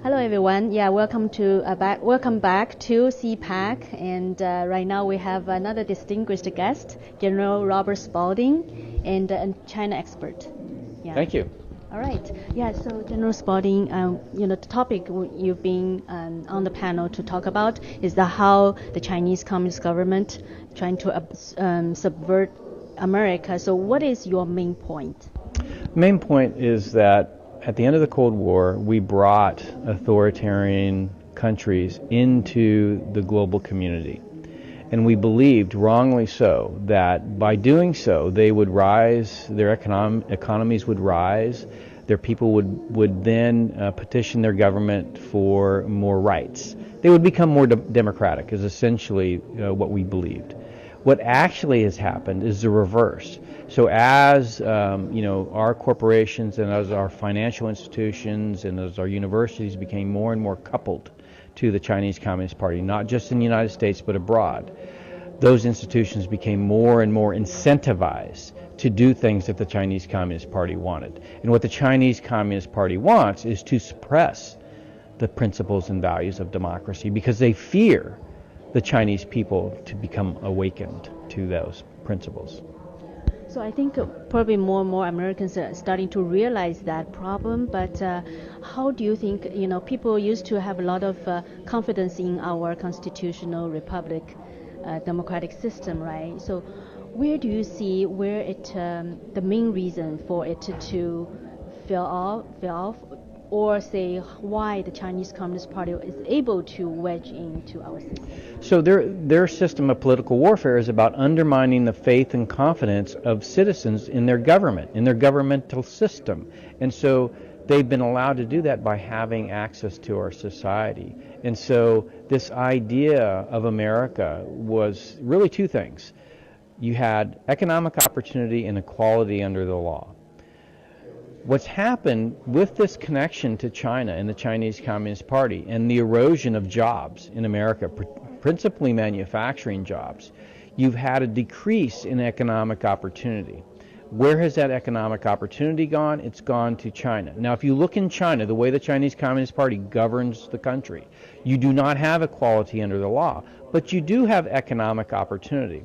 Hello everyone. Yeah, welcome back to CPAC. And right now we have another distinguished guest, General Robert Spalding, and a China expert. Yeah. Thank you. All right. Yeah. So General Spalding, the topic you've been on the panel to talk about is how the Chinese Communist government trying to subvert America. So what is your main point? Main point is that at the end of the Cold War, we brought authoritarian countries into the global community. And we believed, wrongly so, that by doing so, they would rise, their economies would rise, their people would then petition their government for more rights. They would become more democratic, is essentially what we believed. What actually has happened is the reverse. So as our corporations and as our financial institutions and as our universities became more and more coupled to the Chinese Communist Party, not just in the United States but abroad, those institutions became more and more incentivized to do things that the Chinese Communist Party wanted. And what the Chinese Communist Party wants is to suppress the principles and values of democracy because they fear the Chinese people to become awakened to those principles. So I think probably more and more Americans are starting to realize that problem, but how do you think, people used to have a lot of confidence in our constitutional republic, democratic system, right? So where do you see the main reason for it to fail off, or say why the Chinese Communist Party is able to wedge into our system? So their system of political warfare is about undermining the faith and confidence of citizens in their government, in their governmental system. And so they've been allowed to do that by having access to our society. And so this idea of America was really two things. You had economic opportunity and equality under the law. What's happened with this connection to China and the Chinese Communist Party and the erosion of jobs in America, principally manufacturing jobs, you've had a decrease in economic opportunity. Where has that economic opportunity gone? It's gone to China. Now, if you look in China, the way the Chinese Communist Party governs the country, you do not have equality under the law, but you do have economic opportunity.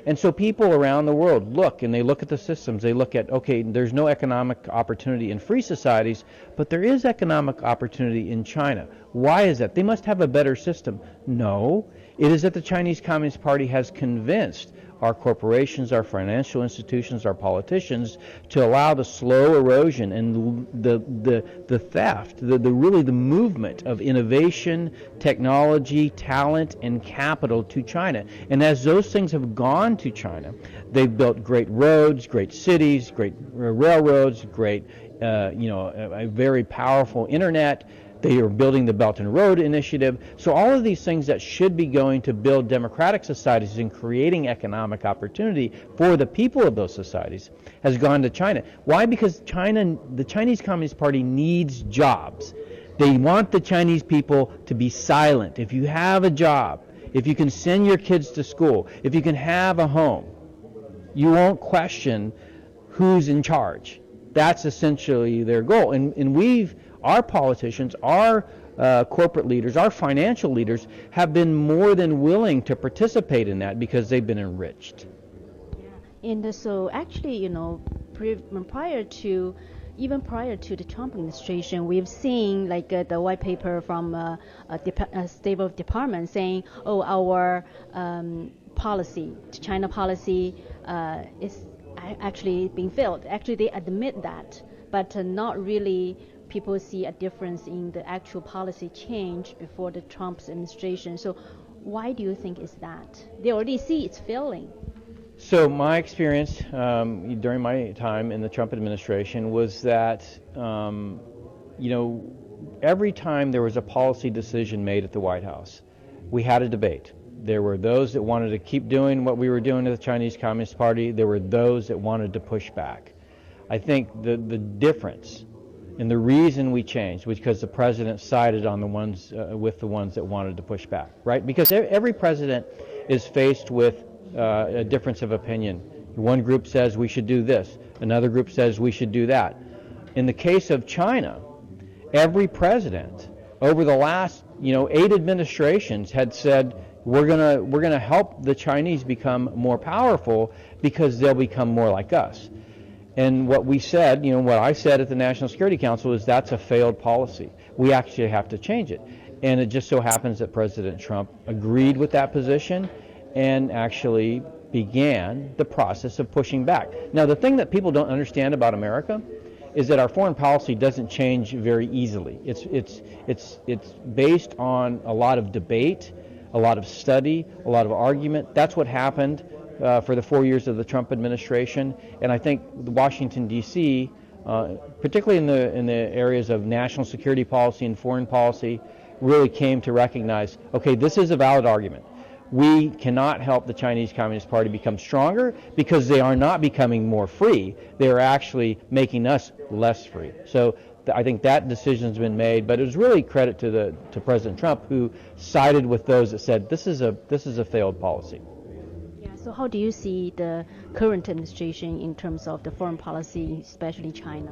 And so people around the world look at the systems. They look at, okay, there's no economic opportunity in free societies, but there is economic opportunity in China. Why is that? They must have a better system. No, it is that the Chinese Communist Party has convinced our corporations, our financial institutions, our politicians to allow the slow erosion and the theft, the movement of innovation, technology, talent, and capital to China. And as those things have gone to China, they've built great roads, great cities, great railroads, a very powerful internet. They are building the Belt and Road Initiative. So all of these things that should be going to build democratic societies and creating economic opportunity for the people of those societies has gone to China. Why? Because the Chinese Communist Party needs jobs. They want the Chinese people to be silent. If you have a job, if you can send your kids to school, if you can have a home, you won't question who's in charge. That's essentially their goal. And our politicians, our corporate leaders, our financial leaders have been more than willing to participate in that because they've been enriched. Yeah. And so actually, prior to the Trump administration, we've seen the white paper from a State of Department saying, our policy, China policy, is actually being failed. Actually, they admit that, but not really. People see a difference in the actual policy change before the Trump's administration. So why do you think is that? They already see it's failing. So my experience during my time in the Trump administration was that, every time there was a policy decision made at the White House, we had a debate. There were those that wanted to keep doing what we were doing to the Chinese Communist Party. There were those that wanted to push back. I think the difference and the reason we changed was because the president sided on with the ones that wanted to push back, right? Because every president is faced with a difference of opinion. One group says we should do this. Another group says we should do that. In the case of China, every president over the last 8 administrations had said we're gonna help the Chinese become more powerful because they'll become more like us. And what we said, what I said at the National Security Council is that's a failed policy. We actually have to change it. And it just so happens that President Trump agreed with that position and actually began the process of pushing back. Now, the thing that people don't understand about America is that our foreign policy doesn't change very easily. It's based on a lot of debate, a lot of study, a lot of argument. That's what happened for the 4 years of the Trump administration. And I think Washington, D.C., particularly in the areas of national security policy and foreign policy, really came to recognize, okay, this is a valid argument. We cannot help the Chinese Communist Party become stronger because they are not becoming more free. They are actually making us less free. So I think that decision's been made, but it was really credit to President Trump, who sided with those that said this is a failed policy. Yeah. So how do you see the current administration in terms of the foreign policy, especially China?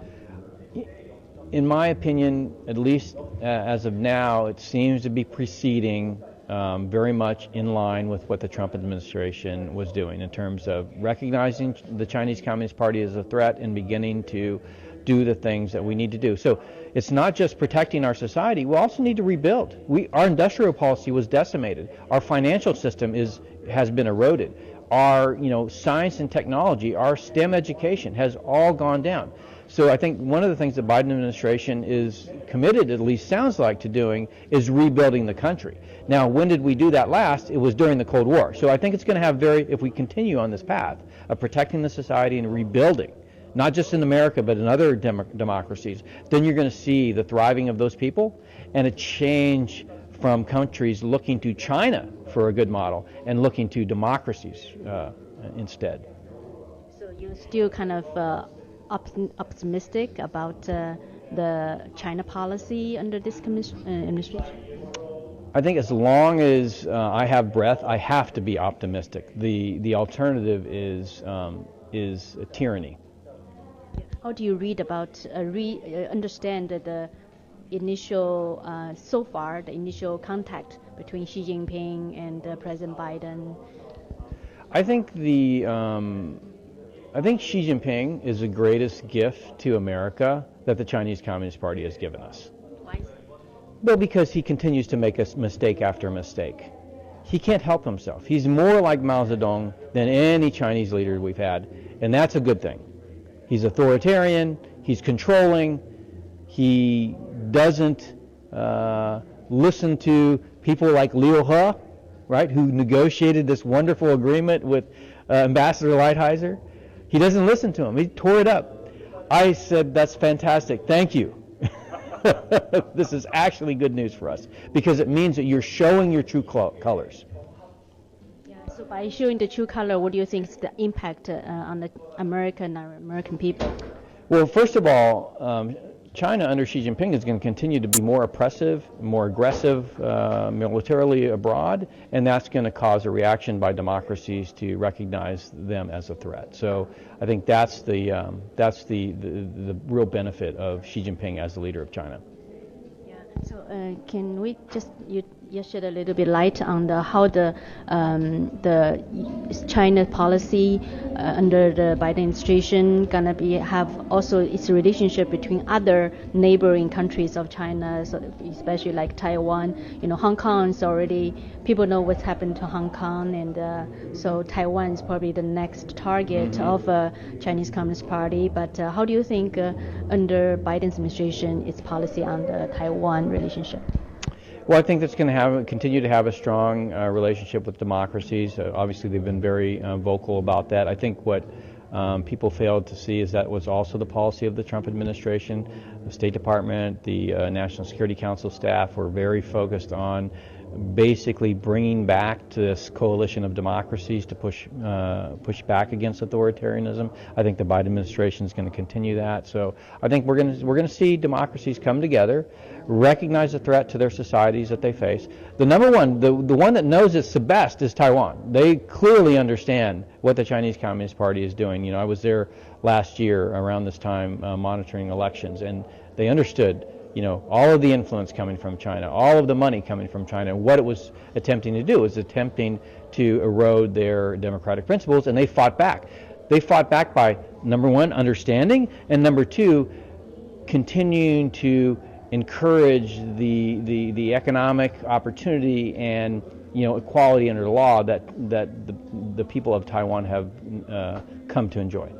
In my opinion, at least as of now, it seems to be proceeding very much in line with what the Trump administration was doing in terms of recognizing the Chinese Communist Party as a threat and beginning to do the things that we need to do. So it's not just protecting our society, we also need to rebuild. Our industrial policy was decimated. Our financial system has been eroded. Our science and technology, our STEM education has all gone down. So I think one of the things the Biden administration is committed, at least sounds like, to doing is rebuilding the country. Now, when did we do that last? It was during the Cold War. So I think it's going to have if we continue on this path of protecting the society and rebuilding, not just in America, but in other democracies, then you're going to see the thriving of those people and a change from countries looking to China for a good model and looking to democracies instead. So you're still kind of optimistic about the China policy under this administration? I think as long as I have breath, I have to be optimistic. The alternative is a tyranny. How do you read about understand the initial so far the initial contact between Xi Jinping and President Biden? I think I think Xi Jinping is the greatest gift to America that the Chinese Communist Party has given us. Why? Well, because he continues to make us mistake after mistake. He can't help himself. He's more like Mao Zedong than any Chinese leader we've had, and that's a good thing. He's authoritarian, he's controlling, he doesn't listen to people like Liu He, right, who negotiated this wonderful agreement with Ambassador Lighthizer. He doesn't listen to him. He tore it up. I said, that's fantastic. Thank you. This is actually good news for us because it means that you're showing your true colors. Yeah, so by showing the true color, what do you think is the impact on the American people? Well, first of all, China under Xi Jinping is going to continue to be more oppressive, more aggressive militarily abroad, and that's going to cause a reaction by democracies to recognize them as a threat. So I think that's the real benefit of Xi Jinping as the leader of China. Yeah. So can we just shed a little bit light on how the China policy under the Biden administration gonna have also its relationship between other neighboring countries of China, so especially like Taiwan. Hong Kong is already, people know what's happened to Hong Kong, and so Taiwan is probably the next target of Chinese Communist Party. But how do you think under Biden's administration its policy on the Taiwan relationship? Well, I think that's going to continue to have a strong relationship with democracies. Obviously, they've been very vocal about that. I think what people failed to see is that was also the policy of the Trump administration. The State Department, the National Security Council staff were very focused on basically bringing back to this coalition of democracies to push back against authoritarianism. I think the Biden administration is going to continue that. So I think we're going to see democracies come together, recognize the threat to their societies that they face. The number one, the one that knows it's the best is Taiwan. They clearly understand what the Chinese Communist Party is doing. I was there last year around this time monitoring elections, and they understood all of the influence coming from China, all of the money coming from China. And what it was attempting to do was attempting to erode their democratic principles, and they fought back. They fought back by, number one, understanding, and number two, continuing to encourage the economic opportunity and equality under the law that the people of Taiwan have come to enjoy.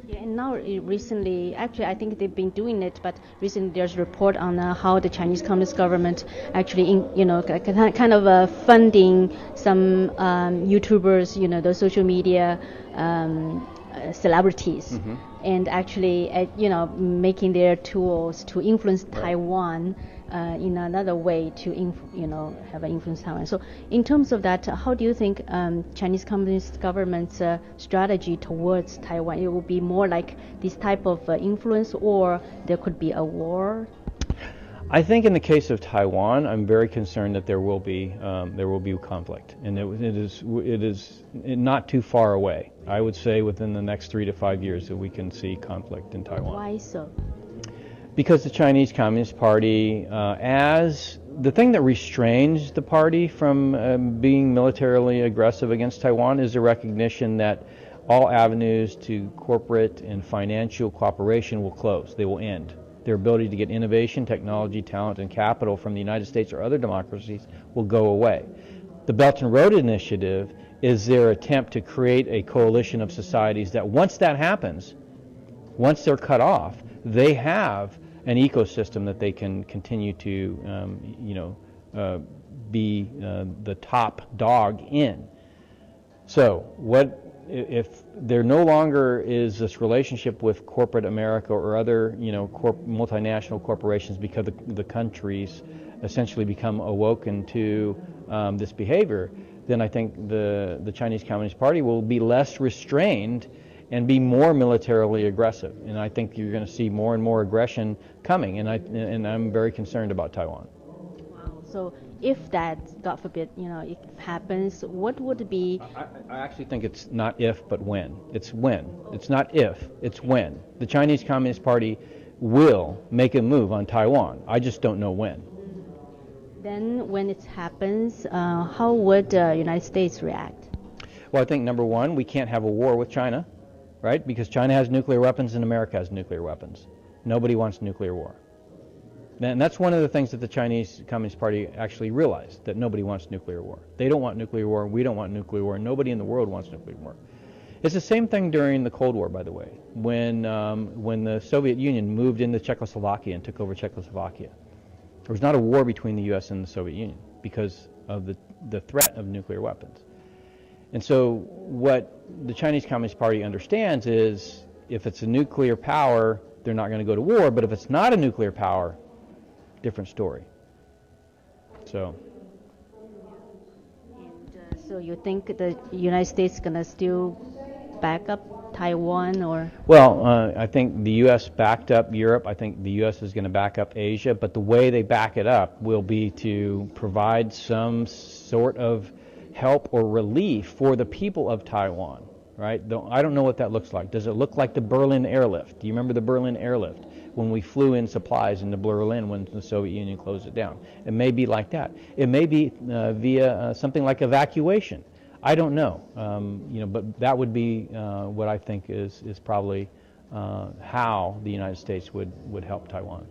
Yeah, and now recently, actually, I think they've been doing it, but recently there's a report on how the Chinese Communist government actually, kind of funding some YouTubers, those social media celebrities, Mm-hmm. and actually, making their tools to influence Taiwan in another way to have an influence Taiwan. So in terms of that, how do you think Chinese Communist government's strategy towards Taiwan? It will be more like this type of influence, or there could be a war? I think in the case of Taiwan, I'm very concerned that there will be conflict, and it is not too far away. I would say within the next 3 to 5 years that we can see conflict in Taiwan. Why so? Because the Chinese Communist Party, as the thing that restrains the party from being militarily aggressive against Taiwan, is the recognition that all avenues to corporate and financial cooperation will close. They will end. Their ability to get innovation, technology, talent, and capital from the United States or other democracies will go away. The Belt and Road Initiative is their attempt to create a coalition of societies that once that happens, once they're cut off, they have an ecosystem that they can continue to, be the top dog in. So what if there no longer is this relationship with corporate America or other, multinational corporations, because the countries essentially become awoken to this behavior, then I think the Chinese Communist Party will be less restrained and be more militarily aggressive. And I think you're going to see more and more aggression coming. And I'm very concerned about Taiwan. Wow. So if that, God forbid, it happens, what would be? I actually think it's not if, but when. It's when. It's not if, it's when. The Chinese Communist Party will make a move on Taiwan. I just don't know when. Then when it happens, how would the United States react? Well, I think number one, we can't have a war with China, right? Because China has nuclear weapons and America has nuclear weapons. Nobody wants nuclear war. And that's one of the things that the Chinese Communist Party actually realized, that nobody wants nuclear war. They don't want nuclear war, we don't want nuclear war, nobody in the world wants nuclear war. It's the same thing during the Cold War, by the way, when the Soviet Union moved into Czechoslovakia and took over Czechoslovakia. There was not a war between the U.S. and the Soviet Union because of the threat of nuclear weapons. And so what the Chinese Communist Party understands is, if it's a nuclear power, they're not going to go to war, but if it's not a nuclear power, different story. So. And so you think the United States is going to still back up Taiwan, or? Well, I think the U.S. backed up Europe. I think the U.S. is going to back up Asia, but the way they back it up will be to provide some sort of help or relief for the people of Taiwan, right? I don't know what that looks like. Does it look like the Berlin airlift? Do you remember the Berlin airlift? When we flew in supplies into Berlin when the Soviet Union closed it down. It may be like that. It may be via something like evacuation. I don't know, but that would be what I think is probably how the United States would help Taiwan.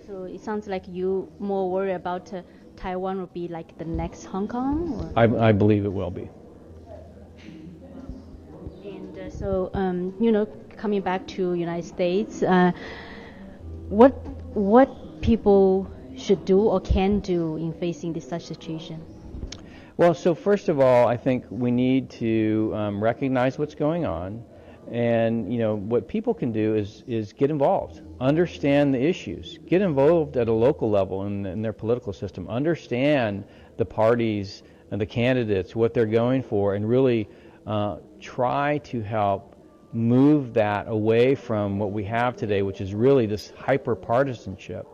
So it sounds like you more worry about Taiwan will be like the next Hong Kong? Or? I believe it will be. And so, coming back to United States, what people should do or can do in facing this such situation? Well, so first of all, I think we need to recognize what's going on, and what people can do is get involved, understand the issues, get involved at a local level in their political system, understand the parties and the candidates, what they're going for, and really try to help move that away from what we have today, which is really this hyper-partisanship.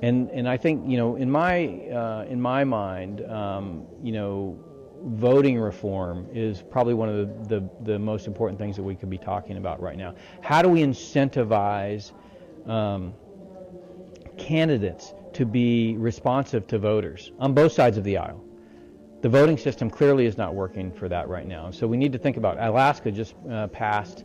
And I think, in my mind, voting reform is probably one of the most important things that we could be talking about right now. How do we incentivize candidates to be responsive to voters on both sides of the aisle. The voting system clearly is not working for that right now. So we need to think about, Alaska just passed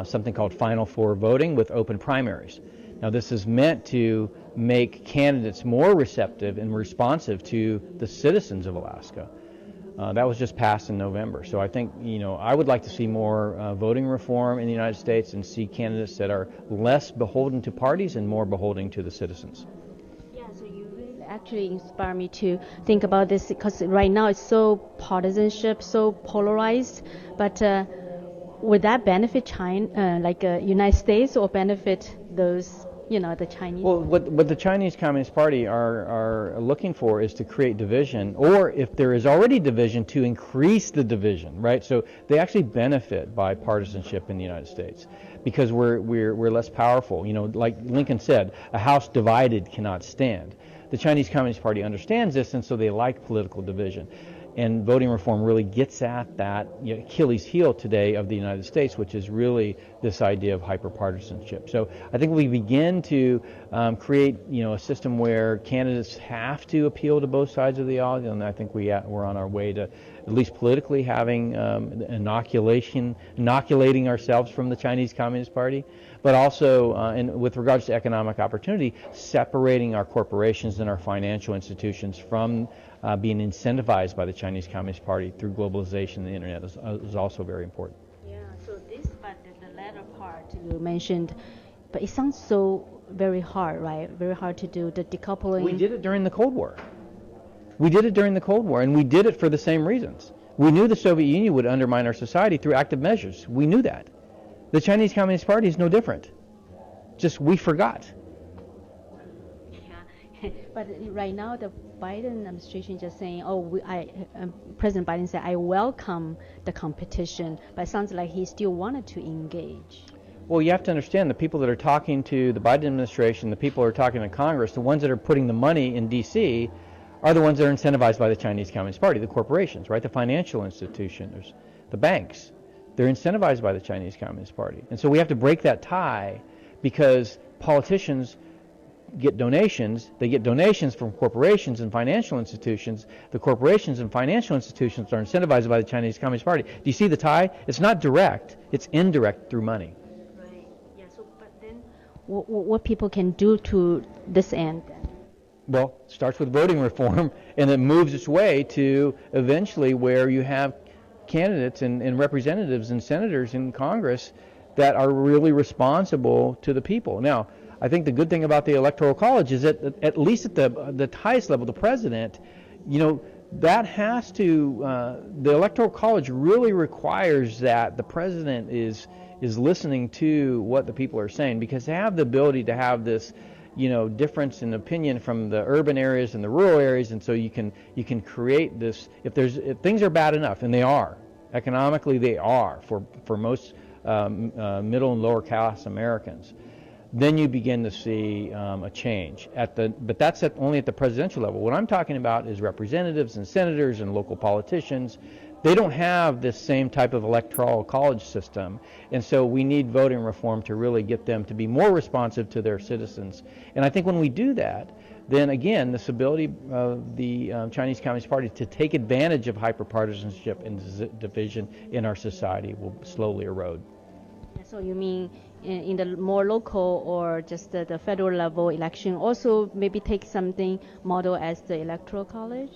something called Final Four voting with open primaries. Now this is meant to make candidates more receptive and responsive to the citizens of Alaska. That was just passed in November. So I think, I would like to see more voting reform in the United States and see candidates that are less beholden to parties and more beholden to the citizens. Yeah, so you really actually inspire me to think about this, because right now it's so partisanship, so polarized. But would that benefit China, United States, or benefit those, the Chinese? Well, what the Chinese Communist Party are looking for is to create division, or if there is already division, to increase the division, right? So they actually benefit by partisanship in the United States because we're less powerful. Like Lincoln said, a house divided cannot stand. The Chinese Communist Party understands this, and so they like political division. And voting reform really gets at that Achilles heel today of the United States, which is really this idea of hyperpartisanship. So I think we begin to create a system where candidates have to appeal to both sides of the aisle, and I think we're on our way to at least politically having inoculating ourselves from the Chinese Communist Party, but also and with regards to economic opportunity, separating our corporations and our financial institutions from being incentivized by the Chinese Communist Party through globalization and the internet is also very important. Yeah, so but the latter part you mentioned, but it sounds so very hard, right? Very hard to do, the decoupling. We did it during the Cold War. We did it during the Cold War, and we did it for the same reasons. We knew the Soviet Union would undermine our society through active measures. We knew that. The Chinese Communist Party is no different. Just we forgot. But right now, the Biden administration just saying, President Biden said, I welcome the competition, but it sounds like he still wanted to engage. Well, you have to understand the people that are talking to the Biden administration, the people who are talking to Congress, the ones that are putting the money in D.C. are the ones that are incentivized by the Chinese Communist Party, the corporations, right? The financial institutions, the banks. They're incentivized by the Chinese Communist Party. And so we have to break that tie, because politicians get donations. They get donations from corporations and financial institutions. The corporations and financial institutions are incentivized by the Chinese Communist Party. Do you see the tie? It's not direct. It's indirect through money. Right. Yeah. So, but then, what people can do to this end? Well, it starts with voting reform, and it moves its way to eventually where you have candidates and representatives and senators in Congress that are really responsible to the people. Now, I think the good thing about the Electoral College is that at least at the highest level, the president, that has to, the Electoral College really requires that the president is listening to what the people are saying, because they have the ability to have this, difference in opinion from the urban areas and the rural areas, and so you can create this. If things are bad enough, and they are, economically they are for most middle and lower class Americans, then you begin to see a change but that's only at the presidential level. What I'm talking about is representatives and senators and local politicians. They don't have this same type of electoral college system, and so we need voting reform to really get them to be more responsive to their citizens. And I think when we do that, then again, this ability of the Chinese Communist Party to take advantage of hyperpartisanship and division in our society will slowly erode. So you mean in the more local or just the federal level election, also maybe take something model as the Electoral College?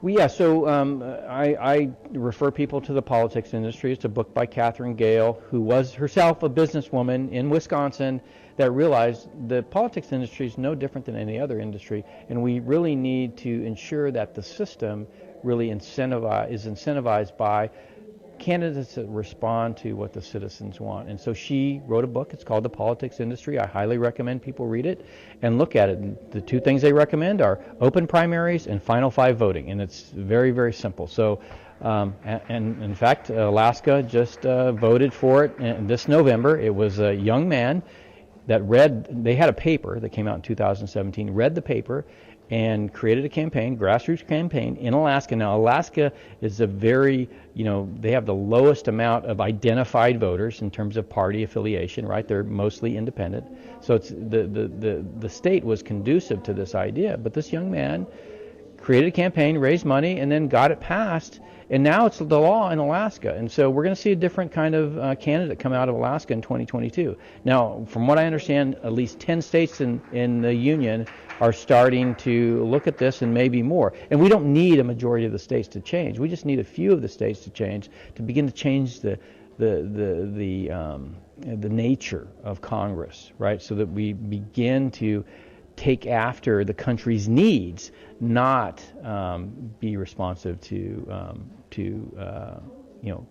Well, yeah, so I refer people to the politics industry. It's a book by Catherine Gale, who was herself a businesswoman in Wisconsin that realized the politics industry is no different than any other industry, and we really need to ensure that the system really is incentivized by candidates that respond to what the citizens want. And so she wrote a book. It's called The Politics Industry. I highly recommend people read it and look at it. And the two things they recommend are open primaries and Final Five voting, and it's very, very simple. So, and in fact, Alaska just voted for it this November. It was a young man that they had a paper that came out in 2017, read the paper, and created a campaign, grassroots campaign in Alaska. Now, Alaska is a very, they have the lowest amount of identified voters in terms of party affiliation, right? They're mostly independent. So it's the state was conducive to this idea. But this young man created a campaign, raised money, and then got it passed. And now it's the law in Alaska. And so we're going to see a different kind of candidate come out of Alaska in 2022. Now, from what I understand, at least 10 states in the union are starting to look at this, and maybe more. And we don't need a majority of the states to change. We just need a few of the states to change, to begin to change the nature of Congress, right? So that we begin to take after the country's needs, not be responsive to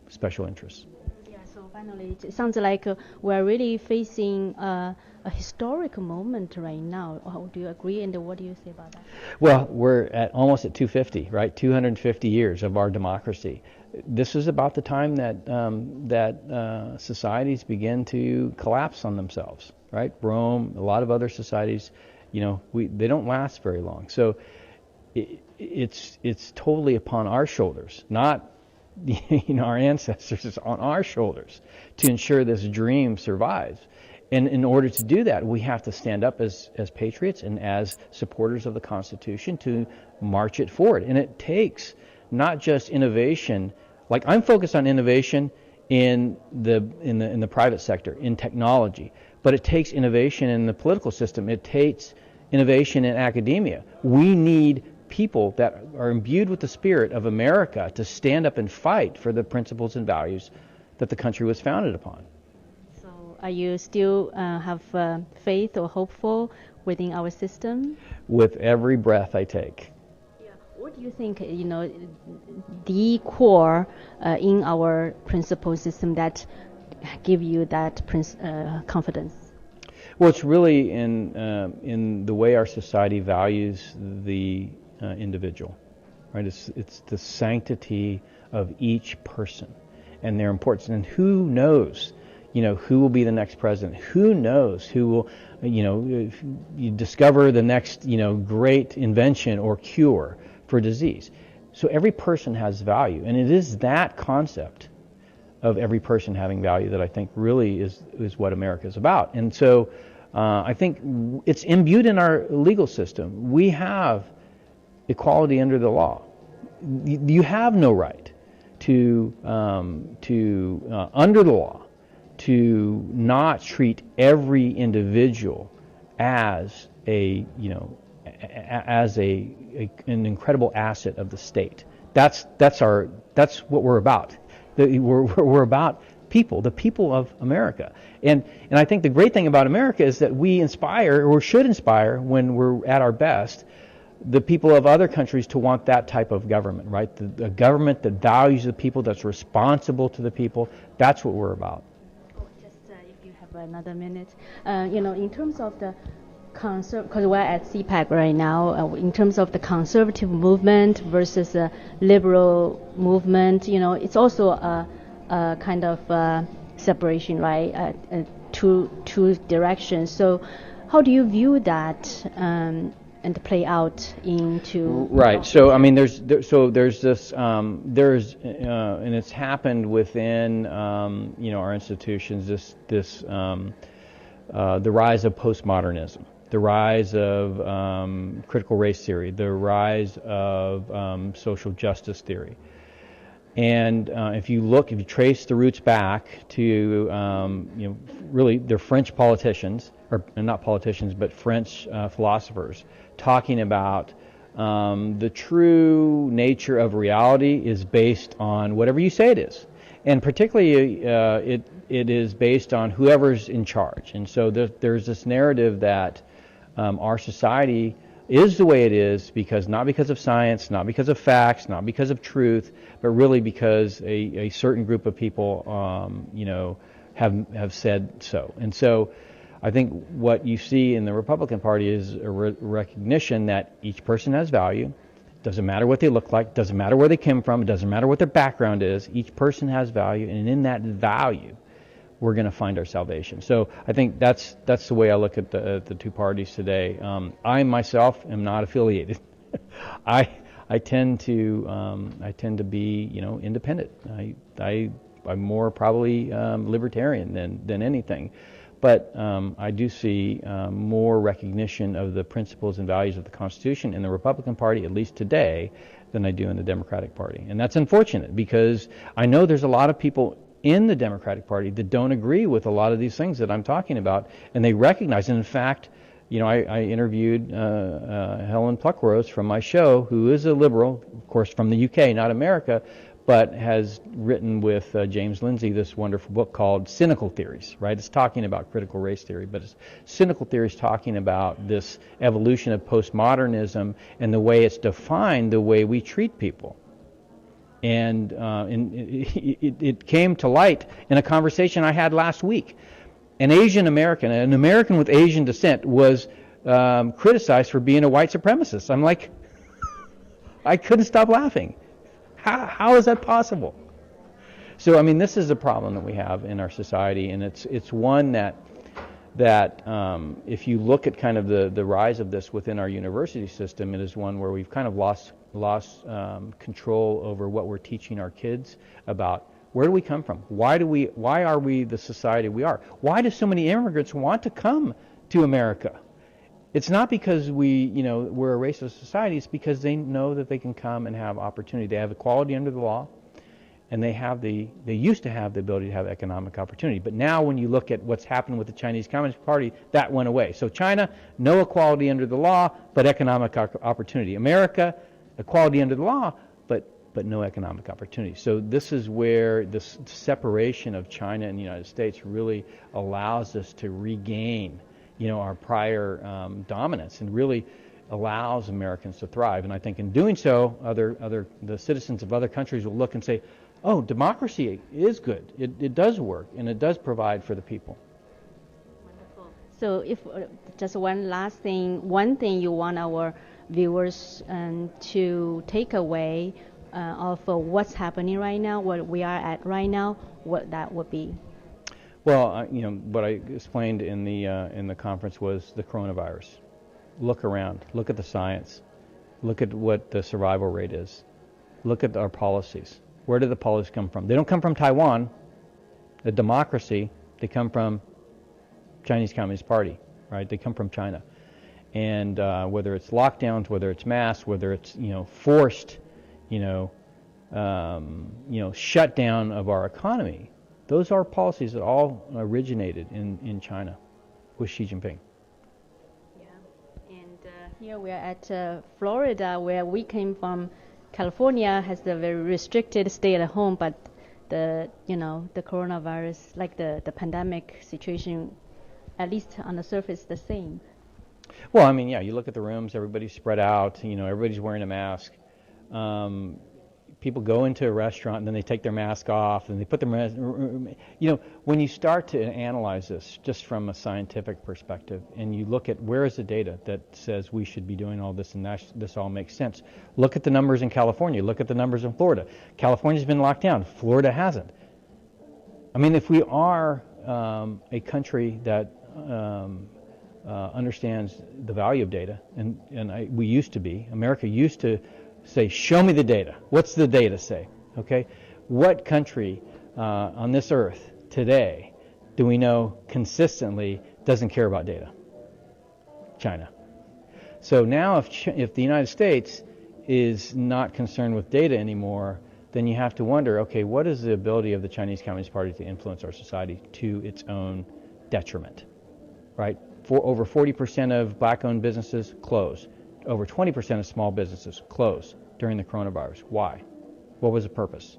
special interests. Yeah. So finally, it sounds like we're really facing a historic moment right now. How do you agree, and what do you say about that? Well, we're almost at 250, right? 250 years of our democracy. This is about the time that societies begin to collapse on themselves, right? Rome, a lot of other societies, they don't last very long. So it's totally upon our shoulders, not our ancestors. It's on our shoulders to ensure this dream survives. And in order to do that, we have to stand up as patriots and as supporters of the Constitution to march it forward. And it takes not just innovation. Like, I'm focused on innovation in the private sector, in technology, but it takes innovation in the political system. It takes innovation in academia. We need people that are imbued with the spirit of America to stand up and fight for the principles and values that the country was founded upon. So are you still have faith or hopeful within our system? With every breath I take. Yeah. What do you think, the core in our principle system that give you that confidence? Well, it's really in the way our society values the individual, right? It's the sanctity of each person and their importance. And who knows, who will be the next president? Who knows who will, you discover the next, great invention or cure for disease. So every person has value, and it is that concept of every person having value that I think really is what America is about. And so I think it's imbued in our legal system. We have equality under the law. You have no right to under the law, to not treat every individual as an incredible asset of the state. That's what we're about. We're about people, the people of America. And I think the great thing about America is that we inspire, or should inspire, when we're at our best, the people of other countries to want that type of government, right? The government that values the people, that's responsible to the people. That's what we're about. Just if you have another minute, in terms of the because we're at CPAC right now, in terms of the conservative movement versus the liberal movement, it's also a kind of separation, right? Two directions. So how do you view that and play out into? Right. So I mean, there's this and it's happened within our institutions. The rise of postmodernism, the rise of critical race theory, the rise of social justice theory. And if you trace the roots back to, really they're French politicians, or not politicians, but French philosophers, talking about the true nature of reality is based on whatever you say it is. And particularly it is based on whoever's in charge. And so there's this narrative that our society is the way it is not because of science, not because of facts, not because of truth, but really because a certain group of people, have said so. And so I think what you see in the Republican Party is a recognition that each person has value. Doesn't matter what they look like, doesn't matter where they came from, it doesn't matter what their background is. Each person has value, and in that value, we're going to find our salvation. So I think that's the way I look at the two parties today. I myself am not affiliated. I tend to be independent. I'm more probably libertarian than anything, but I do see more recognition of the principles and values of the Constitution in the Republican Party, at least today, than I do in the Democratic Party. And that's unfortunate, because I know there's a lot of people in the Democratic Party that don't agree with a lot of these things that I'm talking about, and they recognize. And in fact, I interviewed Helen Pluckrose from my show, who is a liberal, of course, from the UK, not America, but has written with James Lindsay this wonderful book called Cynical Theories, right? It's talking about critical race theory, but it's Cynical Theories talking about this evolution of postmodernism and the way it's defined the way we treat people. And it came to light in a conversation I had last week. An American with Asian descent, was criticized for being a white supremacist. I'm like, I couldn't stop laughing. How is that possible? So, I mean, this is a problem that we have in our society, and it's one that if you look at kind of the rise of this within our university system, it is one where we've kind of lost control over what we're teaching our kids about. Where do we come from? Why are we the society we are? Why do so many immigrants want to come to America? It's not because we're a racist society. It's because they know that they can come and have opportunity. They have equality under the law, and they used to have the ability to have economic opportunity. But now, when you look at what's happened with the Chinese Communist Party, that went away. So China, no equality under the law, but economic opportunity. America, equality under the law, but no economic opportunity. So this is where this separation of China and the United States really allows us to regain our prior dominance, and really allows Americans to thrive. And I think in doing so, the citizens of other countries will look and say, oh, democracy is good. It does work, and it does provide for the people. Wonderful. So if just one thing you want our viewers to take away of what's happening right now, what we are at right now, what that would be? Well, what I explained in the conference was the coronavirus. Look around. Look at the science. Look at what the survival rate is. Look at our policies. Where do the policies come from? They don't come from Taiwan, a democracy. They come from Chinese Communist Party, right? They come from China. And whether it's lockdowns, whether it's masks, whether it's forced, shutdown of our economy, those are policies that all originated in China with Xi Jinping. Yeah, and here we are at Florida, where we came from. California has a very restricted stay at home, but the coronavirus, like the pandemic situation, at least on the surface, the same. Well, I mean, yeah, you look at the rooms, everybody's spread out, everybody's wearing a mask. People go into a restaurant and then they take their mask off and they put their mask. When you start to analyze this just from a scientific perspective, and you look at where is the data that says we should be doing all this and this all makes sense. Look at the numbers in California. Look at the numbers in Florida. California's been locked down. Florida hasn't. I mean, if we are a country that understands the value of data, we used to be. America used to say, show me the data. What's the data say? Okay, what country on this earth today do we know consistently doesn't care about data? China. So now, if the United States is not concerned with data anymore, then you have to wonder, okay, what is the ability of the Chinese Communist Party to influence our society to its own detriment? Right? Over 40% of black-owned businesses close. Over 20% of small businesses close during the coronavirus. Why? What was the purpose?